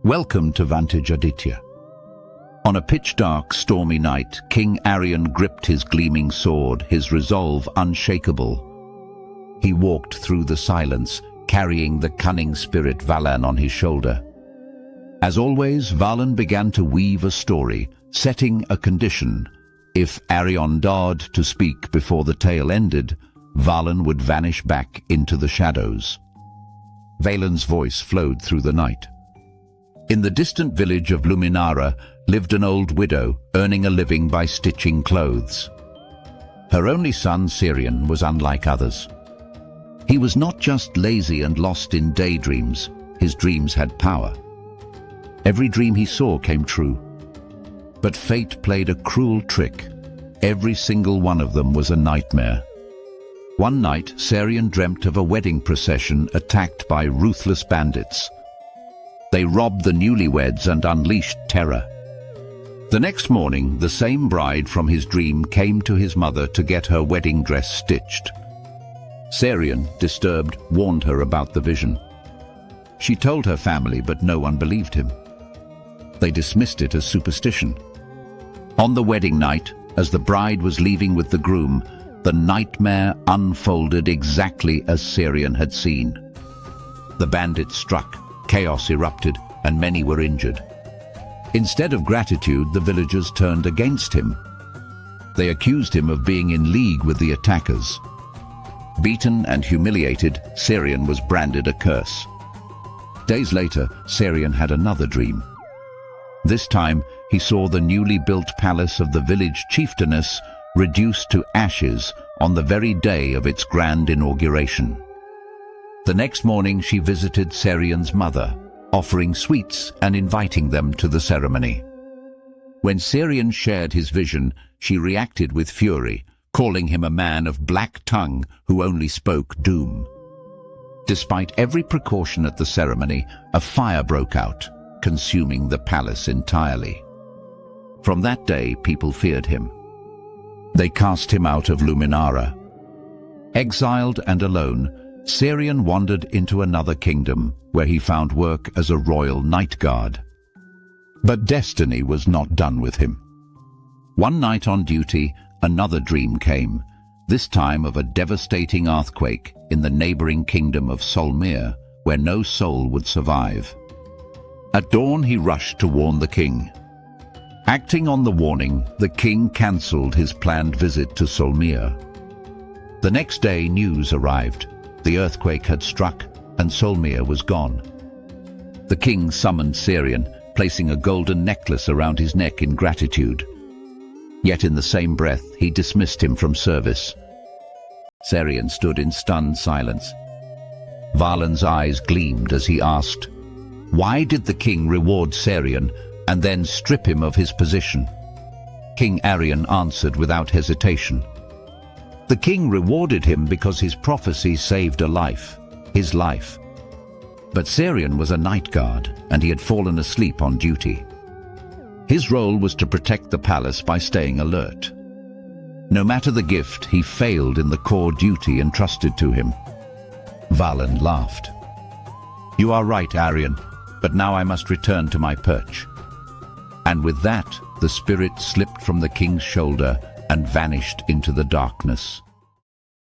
Welcome to Vantage Aditya. On a pitch-dark, stormy night, King Arion gripped his gleaming sword, his resolve unshakable. He walked through the silence, carrying the cunning spirit Valen on his shoulder. As always, Valen began to weave a story, setting a condition. If Arion dared to speak before the tale ended, Valen would vanish back into the shadows. Valen's voice flowed through the night. In the distant village of Luminara lived an old widow, earning a living by stitching clothes. Her only son, Serian, was unlike others. He was not just lazy and lost in daydreams. His dreams had power. Every dream he saw came true. But fate played a cruel trick. Every single one of them was a nightmare. One night, Serian dreamt of a wedding procession attacked by ruthless bandits. They robbed the newlyweds and unleashed terror. The next morning, the same bride from his dream came to his mother to get her wedding dress stitched. Serian, disturbed, warned her about the vision. She told her family, but no one believed him. They dismissed it as superstition. On the wedding night, as the bride was leaving with the groom, the nightmare unfolded exactly as Serian had seen. The bandits struck. Chaos erupted, and many were injured. Instead of gratitude, the villagers turned against him. They accused him of being in league with the attackers. Beaten and humiliated, Serian was branded a curse. Days later, Serian had another dream. This time, he saw the newly built palace of the village chieftainess reduced to ashes on the very day of its grand inauguration. The next morning she visited Serian's mother, offering sweets and inviting them to the ceremony. When Serian shared his vision, she reacted with fury, calling him a man of black tongue who only spoke doom. Despite every precaution at the ceremony, a fire broke out, consuming the palace entirely. From that day, people feared him. They cast him out of Luminara. Exiled and alone, Serian wandered into another kingdom, where he found work as a royal night guard. But destiny was not done with him. One night on duty, another dream came, this time of a devastating earthquake in the neighboring kingdom of Solmir, where no soul would survive. At dawn, he rushed to warn the king. Acting on the warning, the king cancelled his planned visit to Solmir. The next day, news arrived. The earthquake had struck, and Solmir was gone. The king summoned Serian, placing a golden necklace around his neck in gratitude. Yet in the same breath, he dismissed him from service. Serian stood in stunned silence. Valen's eyes gleamed as he asked, "Why did the king reward Serian and then strip him of his position?" King Arion answered without hesitation. The king rewarded him because his prophecy saved a life, his life. But Serian was a night guard, and he had fallen asleep on duty. His role was to protect the palace by staying alert. No matter the gift, he failed in the core duty entrusted to him. Valen laughed. "You are right, Arion, but now I must return to my perch." And with that, the spirit slipped from the king's shoulder and vanished into the darkness.